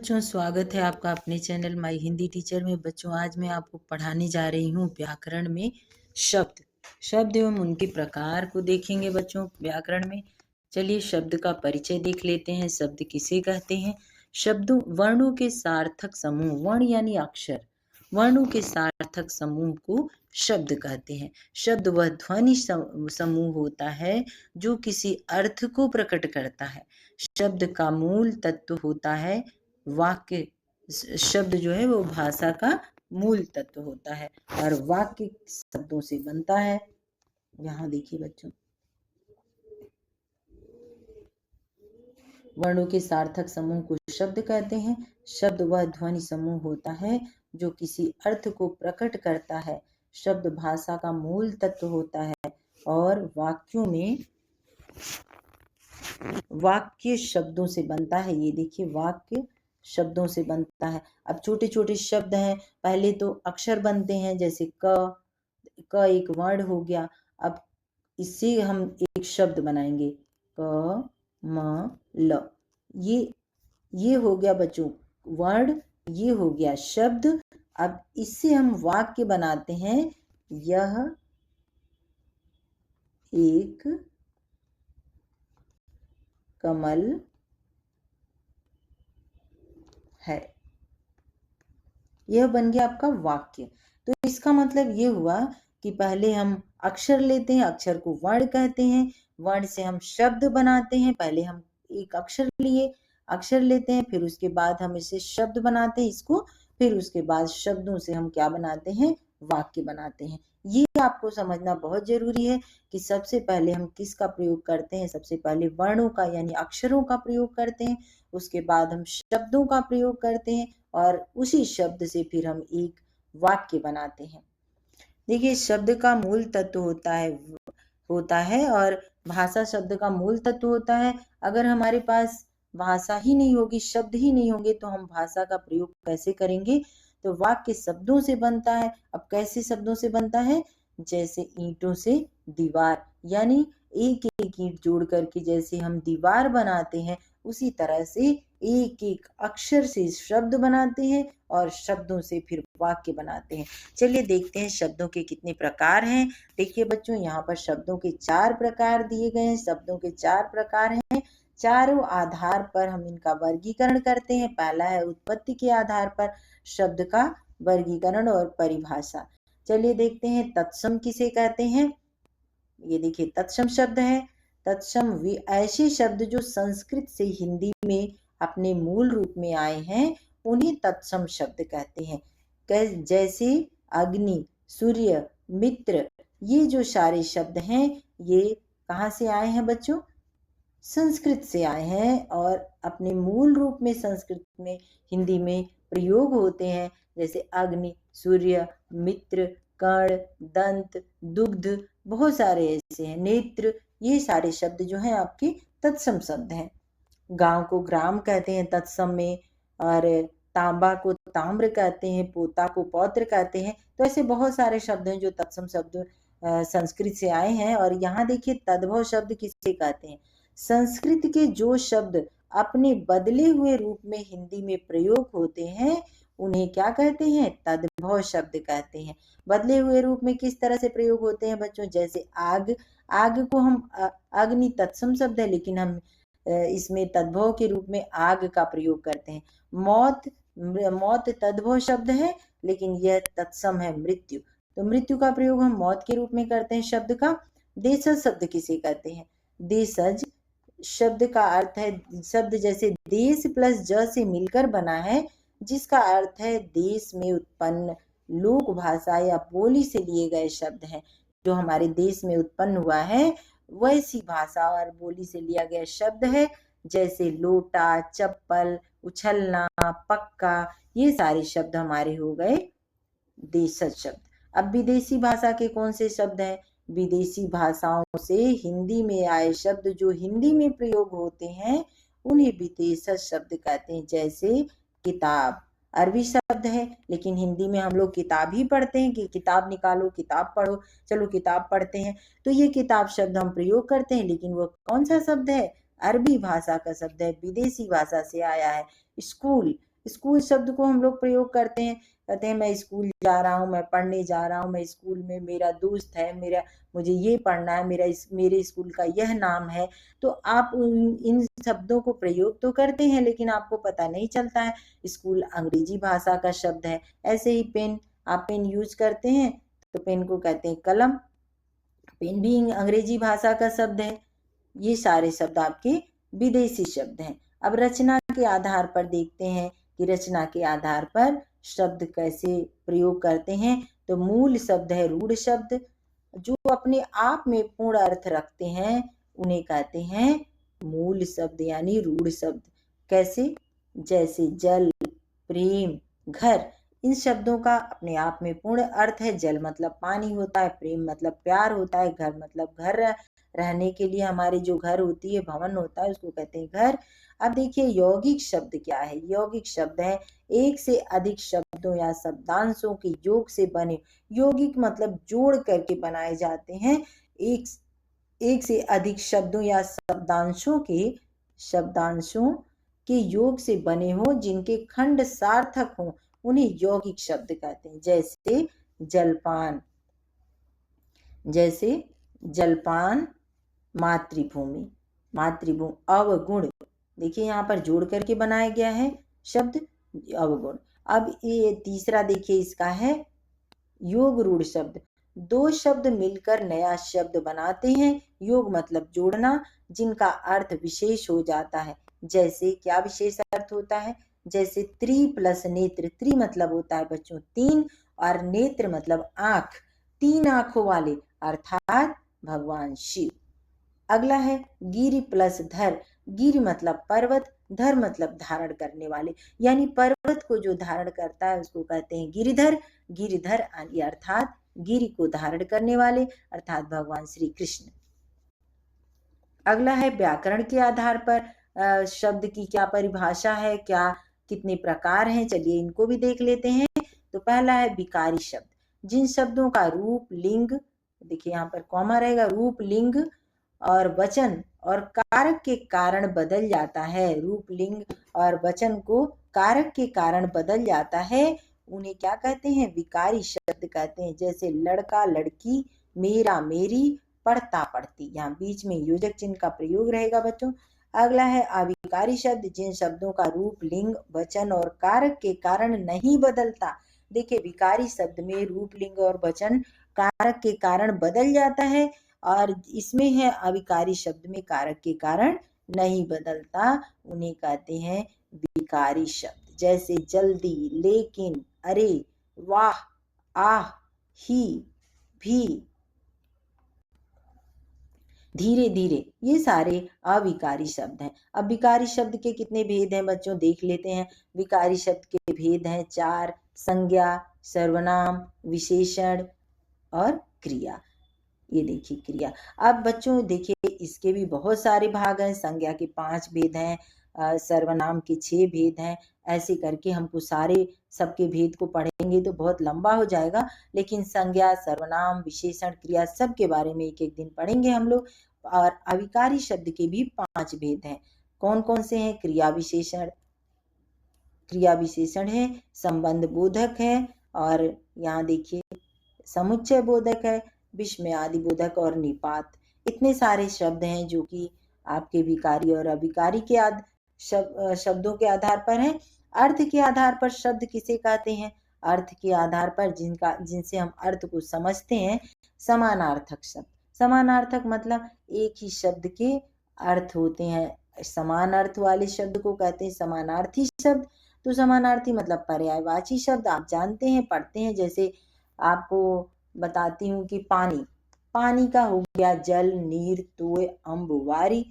बच्चों, स्वागत है आपका अपने चैनल माय हिंदी टीचर में। बच्चों, आज मैं आपको पढ़ाने जा रही हूँ व्याकरण में शब्द एवं उनके प्रकार को देखेंगे। बच्चों, व्याकरण में चलिए शब्द का परिचय देख लेते हैं। शब्द किसे कहते हैं? शब्दों वर्णों के सार्थक समूह, वर्ण यानी अक्षर, वर्णों के सार्थक समूह को शब्द कहते हैं। शब्द वह ध्वनि समूह होता है जो किसी अर्थ को प्रकट करता है। शब्द का मूल तत्व होता है वाक्य। शब्द जो है वो भाषा का मूल तत्व होता है और वाक्य शब्दों से बनता है। यहाँ देखिए बच्चों, वर्णों के सार्थक समूह को शब्द कहते हैं। शब्द वह ध्वनि समूह होता है जो किसी अर्थ को प्रकट करता है। शब्द भाषा का मूल तत्व होता है और वाक्य शब्दों से बनता है। ये देखिए, वाक्य शब्दों से बनता है। अब छोटे छोटे शब्द हैं, पहले तो अक्षर बनते हैं, जैसे क एक वर्ण हो गया। अब इससे हम एक शब्द बनाएंगे, क म ल। ये हो गया बच्चों वर्ण, ये हो गया शब्द। अब इससे हम वाक्य बनाते हैं। यह एक कमल है। यह बन गया आपका वाक्य। तो इसका मतलब ये हुआ कि पहले हम अक्षर लेते हैं, अक्षर को वर्ण कहते हैं, वर्ण से हम शब्द बनाते हैं। पहले हम एक अक्षर लेते हैं, फिर उसके बाद हम इसे शब्द बनाते हैं इसको, फिर उसके बाद शब्दों से हम क्या बनाते हैं? वाक्य बनाते हैं। ये आपको समझना बहुत जरूरी है कि सबसे पहले हम किसका प्रयोग करते हैं। सबसे पहले वर्णों का यानी अक्षरों का प्रयोग करते हैं, उसके बाद हम शब्दों का प्रयोग करते हैं और उसी शब्द से फिर हम एक वाक्य बनाते हैं। देखिए, शब्द का मूल तत्व होता है और भाषा शब्द का मूल तत्व होता है। अगर हमारे पास भाषा ही नहीं होगी, शब्द ही नहीं होंगे, तो हम भाषा का प्रयोग कैसे करेंगे? तो वाक्य शब्दों से बनता है। अब कैसे शब्दों से बनता है? जैसे ईंटों से दीवार, यानी एक एक ईंट जोड़ करके जैसे हम दीवार बनाते हैं, उसी तरह से एक एक अक्षर से शब्द बनाते हैं और शब्दों से फिर वाक्य बनाते हैं। चलिए देखते हैं शब्दों के कितने प्रकार हैं। देखिए बच्चों, यहाँ पर शब्दों के 4 प्रकार दिए गए हैं। शब्दों के 4 प्रकार हैं। चारों आधार पर हम इनका वर्गीकरण करते हैं। पहला है उत्पत्ति के आधार पर शब्द का वर्गीकरण और परिभाषा। चलिए देखते हैं तत्सम किसे कहते हैं। ये देखिए, तत्सम शब्द है। तत्सम वे ऐसे शब्द जो संस्कृत से हिंदी में अपने मूल रूप में आए हैं, उन्हें तत्सम शब्द कहते हैं। जैसे अग्नि, सूर्य, मित्र, ये जो सारे शब्द हैं, ये कहाँ से आए हैं बच्चों? संस्कृत से आए हैं और अपने मूल रूप में संस्कृत में हिंदी में प्रयोग होते हैं। जैसे अग्नि, सूर्य, मित्र, कर्ण, दंत, दुग्ध, बहुत सारे ऐसे हैं, नेत्र, ये सारे शब्द जो हैं आपके तत्सम शब्द हैं। गांव को ग्राम कहते हैं तत्सम में, और तांबा को ताम्र कहते हैं, पोता को पौत्र कहते हैं। तो ऐसे बहुत सारे शब्द हैं जो तत्सम शब्द संस्कृत से आए हैं। और यहाँ देखिए, तद्भव शब्द किसे कहते हैं? संस्कृत के जो शब्द अपने बदले हुए रूप में हिंदी में प्रयोग होते हैं, उन्हें क्या कहते हैं? तद्भव शब्द कहते हैं। बदले हुए रूप में किस तरह से प्रयोग होते हैं बच्चों? जैसे आग, आग को हम अग्नि तत्सम शब्द है, लेकिन हम इसमें तद्भव के रूप में आग का प्रयोग करते हैं। मौत तद्भव शब्द है, लेकिन यह तत्सम है मृत्यु। तो मृत्यु का प्रयोग हम मौत के रूप में करते हैं शब्द का। देशज शब्द किसे कहते हैं? देशज शब्द का अर्थ है, शब्द जैसे देश प्लस ज से मिलकर बना है, जिसका अर्थ है देश में उत्पन्न लोक भाषा या बोली से लिए गए शब्द हैं। जो हमारे देश में उत्पन्न हुआ है, वैसी भाषा और बोली से लिया गया शब्द है। जैसे लोटा, चप्पल, उछलना, पक्का, ये सारे शब्द हमारे हो गए देशज शब्द। अब विदेशी भाषा के कौन से शब्द हैं? विदेशी भाषाओं से हिंदी में आए शब्द जो हिंदी में प्रयोग होते हैं, उन्हें विदेशज शब्द कहते हैं। जैसे किताब अरबी शब्द है, लेकिन हिंदी में हम लोग किताब ही पढ़ते हैं कि किताब निकालो, किताब पढ़ो, चलो किताब पढ़ते हैं। तो ये किताब शब्द हम प्रयोग करते हैं, लेकिन वो कौन सा शब्द है? अरबी भाषा का शब्द है, विदेशी भाषा से आया है। स्कूल, स्कूल शब्द को हम लोग प्रयोग करते हैं, कहते हैं मैं स्कूल जा रहा हूँ, मैं पढ़ने जा रहा हूँ, मैं स्कूल में मेरा दोस्त है, मुझे ये पढ़ना है, मेरे स्कूल का यह नाम है। तो आप इन शब्दों को प्रयोग तो करते हैं, लेकिन आपको पता नहीं चलता है स्कूल अंग्रेजी भाषा का शब्द है। ऐसे ही पेन, आप पेन यूज करते हैं तो पेन को कहते हैं कलम, पेन भी अंग्रेजी भाषा का शब्द है। ये सारे शब्द आपके विदेशी शब्द हैं। अब रचना के आधार पर देखते हैं कि रचना के आधार पर शब्द कैसे प्रयोग करते हैं। तो मूल शब्द है रूढ़ शब्द, जो अपने आप में पूर्ण अर्थ रखते हैं उन्हें कहते हैं मूल शब्द यानी रूढ़ शब्द। कैसे? जैसे जल, प्रेम, घर, इन शब्दों का अपने आप में पूर्ण अर्थ है। जल मतलब पानी होता है, प्रेम मतलब प्यार होता है, घर मतलब घर, रहने के लिए हमारे जो घर होती है, भवन होता है, उसको कहते हैं घर। अब देखिए यौगिक शब्द क्या है। यौगिक शब्द है एक से अधिक शब्दों या शब्दांशों के योग से बने। यौगिक मतलब जोड़ करके बनाए जाते हैं। एक एक से अधिक शब्दों या शब्दांशों के योग से बने हो, जिनके खंड सार्थक हो, उन्हें यौगिक शब्द कहते हैं। जैसे जलपान, मातृभूमि, अवगुण, देखिए यहाँ पर जोड़ करके बनाया गया है शब्द अवगुण। अब ये तीसरा देखिए इसका है योग रूढ़ शब्द। दो शब्द मिलकर नया शब्द बनाते हैं। योग मतलब जोड़ना, जिनका अर्थ विशेष हो जाता है। जैसे क्या विशेष अर्थ होता है? जैसे त्रि प्लस नेत्र, त्रि मतलब होता है बच्चों तीन, और नेत्र मतलब आंख, तीन आंखों वाले, अर्थात भगवान शिव। अगला है गिरि प्लस धर। गिरि मतलब पर्वत, धर मतलब धारण करने वाले, यानी पर्वत को जो धारण करता है उसको कहते हैं गिरिधर। गिरिधर अर्थात गिरि को धारण करने वाले, अर्थात भगवान श्री कृष्ण। अगला है व्याकरण के आधार पर शब्द की क्या परिभाषा है, क्या कितने प्रकार हैं, चलिए इनको भी देख लेते हैं। तो पहला है विकारी शब्द, जिन शब्दों का रूप, लिंग, देखिए यहाँ पर कॉमा रहेगा, रूप, लिंग और वचन और कारक के कारण बदल जाता है। रूप, लिंग और वचन को कारक के कारण बदल जाता है, उन्हें क्या कहते हैं? विकारी शब्द कहते हैं। जैसे लड़का, लड़की, मेरा, मेरी, पढ़ता, पढ़ती, यहाँ बीच में योजक चिन्ह का प्रयोग रहेगा बच्चों। अगला है अविकारी शब्द, जिन शब्दों का रूप, लिंग, वचन और कारक के कारण नहीं बदलता। देखिए विकारी शब्द में रूप, लिंग और वचन कारक के कारण बदल जाता है, और इसमें है अविकारी शब्द में कारक के कारण नहीं बदलता, उन्हें कहते हैं विकारी शब्द। जैसे जल्दी, लेकिन, अरे, वाह, आह, ही, भी, धीरे धीरे, ये सारे अविकारी शब्द हैं। अब विकारी शब्द के कितने भेद हैं बच्चों, देख लेते हैं। विकारी शब्द के भेद हैं 4, संज्ञा, सर्वनाम, विशेषण और क्रिया। ये देखिए क्रिया। अब बच्चों देखिए इसके भी बहुत सारे भाग हैं। संज्ञा के 5 भेद हैं, सर्वनाम के 6 भेद हैं। ऐसे करके हमको सारे सबके भेद को पढ़ेंगे तो बहुत लंबा हो जाएगा, लेकिन संज्ञा, सर्वनाम, विशेषण, क्रिया सब के बारे में एक एक दिन पढ़ेंगे हम लोग। और अविकारी शब्द के भी 5 भेद हैं। कौन कौन से हैं? क्रिया विशेषण है, संबंध बोधक है, और यहाँ देखिए समुच्चय बोधक है, विस्मयादि बोधक और निपात। इतने सारे शब्द हैं जो कि आपके विकारी और अविकारी के शब्दों के आधार पर हैं। अर्थ के आधार पर शब्द किसे कहते हैं? अर्थ के आधार पर जिनसे हम अर्थ को समझते हैं, समानार्थक शब्द। समानार्थक मतलब एक ही शब्द के अर्थ होते हैं। समान अर्थ वाले शब्द को कहते हैं समानार्थी शब्द। तो समानार्थी मतलब पर्यायवाची शब्द, आप जानते हैं, पढ़ते हैं। जैसे आपको बताती हूँ कि पानी का हो गया जल, नीर, तोय, अम्ब, वारी।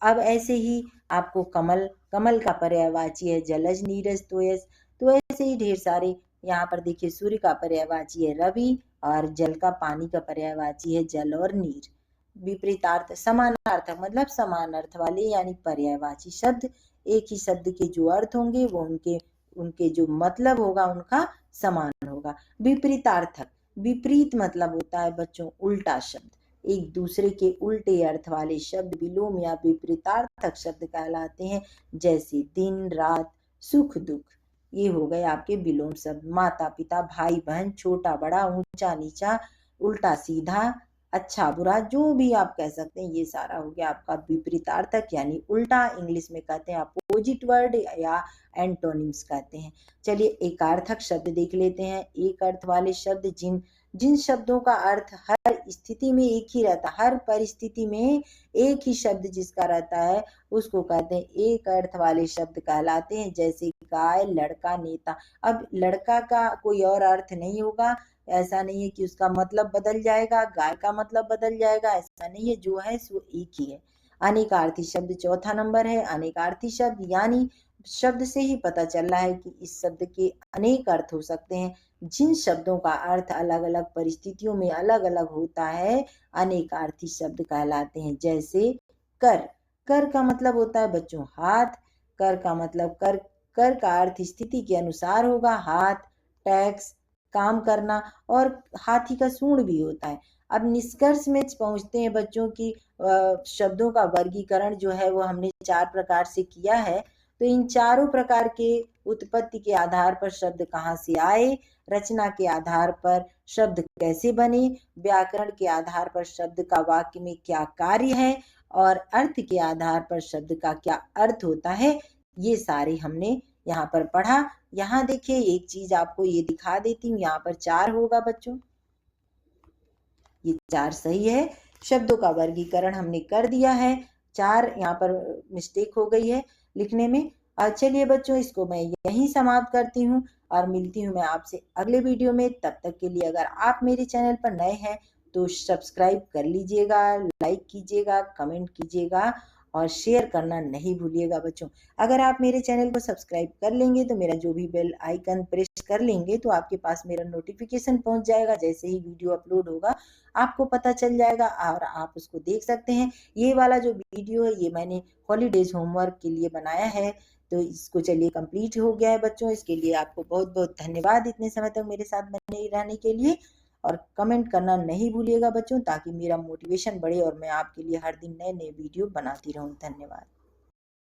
अब ऐसे ही आपको कमल का पर्यायवाची है जलज, नीरज, तोयज। तो ऐसे ही ढेर सारे, यहाँ पर देखिए सूर्य का पर्यायवाची है रवि, और जल का, पानी का पर्यायवाची है जल और नीर। विपरीतार्थ, समानार्थक मतलब समान अर्थ वाले यानी पर्यायवाची शब्द। एक ही शब्द के जो अर्थ होंगे वो उनके जो मतलब होगा उनका समान होगा। विपरीतार्थक, विपरीत मतलब होता है बच्चों उल्टा शब्द। एक दूसरे के उल्टे अर्थ वाले शब्द विलोम या विपरीतार्थक शब्द कहलाते हैं। जैसे दिन, रात, सुख, दुख। ये हो गए आपके विलोम शब्द। माता पिता, भाई बहन, छोटा बड़ा, ऊंचा नीचा, उल्टा सीधा, अच्छा बुरा, जो भी आप कह सकते हैं, ये सारा हो गया आपका विपरीतार्थक यानी उल्टा। इंग्लिश में कहते हैं अपोजिट वर्ड या एंटोनिम्स कहते हैं। चलिए एकार्थक शब्द देख लेते हैं। एक अर्थ वाले शब्द, जिन जिन शब्दों का अर्थ हर स्थिति में एक ही रहता, हर परिस्थिति में एक ही शब्द जिसका रहता है, उसको कहते हैं एक अर्थ वाले शब्द कहलाते हैं। जैसे गाय, लड़का, नेता। अब लड़का का कोई और अर्थ नहीं होगा, ऐसा नहीं है कि उसका मतलब बदल जाएगा, गाय का मतलब बदल जाएगा, ऐसा नहीं है, जो है सो एक ही है। अनेकार्थी शब्द चौथा नंबर है। अनेकार्थी शब्द यानी शब्द से ही पता चल रहा है कि इस शब्द के अनेक अर्थ हो सकते हैं। जिन शब्दों का अर्थ अलग अलग परिस्थितियों में अलग अलग होता है, अनेकार्थी शब्द कहलाते हैं। जैसे कर। कर का मतलब होता है बच्चों हाथ। कर का मतलब कर का अर्थ स्थिति के अनुसार होगा, हाथ, टैक्स, काम करना, और हाथी का सूंड भी होता है। अब निष्कर्ष में पहुंचते हैं बच्चों की शब्दों का वर्गीकरण जो है वो हमने 4 प्रकार से किया है। तो इन चारों प्रकार के उत्पत्ति के आधार पर शब्द कहाँ से आए, रचना के आधार पर शब्द कैसे बने, व्याकरण के आधार पर शब्द का वाक्य में क्या कार्य है, और अर्थ के आधार पर शब्द का क्या अर्थ होता है, ये सारे हमने यहाँ पर पढ़ा। यहाँ देखिए एक चीज आपको ये दिखा देती हूँ, यहाँ पर 4 होगा बच्चों, ये 4 सही है। शब्दों का वर्गीकरण हमने कर दिया है। 4 यहाँ पर मिस्टेक हो गई है लिखने में। चलिए बच्चों, इसको मैं यहीं समाप्त करती हूँ और मिलती हूँ मैं आपसे अगले वीडियो में। तब तक के लिए अगर आप मेरे चैनल पर नए हैं तो सब्सक्राइब कर लीजिएगा, लाइक कीजिएगा, कमेंट कीजिएगा और शेयर करना नहीं भूलिएगा बच्चों। अगर आप मेरे चैनल को सब्सक्राइब कर लेंगे तो मेरा जो भी बेल आइकन प्रेस कर लेंगे तो आपके पास मेरा नोटिफिकेशन पहुंच जाएगा। जैसे ही वीडियो अपलोड होगा आपको पता चल जाएगा और आप उसको देख सकते हैं। ये वाला जो वीडियो है ये मैंने हॉलीडेज होमवर्क के लिए बनाया है, तो इसको चलिए कंप्लीट हो गया है बच्चों। इसके लिए आपको बहुत बहुत धन्यवाद इतने समय तक मेरे साथ बने रहने के लिए। और कमेंट करना नहीं भूलिएगा बच्चों, ताकि मेरा मोटिवेशन बढ़े और मैं आपके लिए हर दिन नए नए वीडियो बनाती रहूं। धन्यवाद।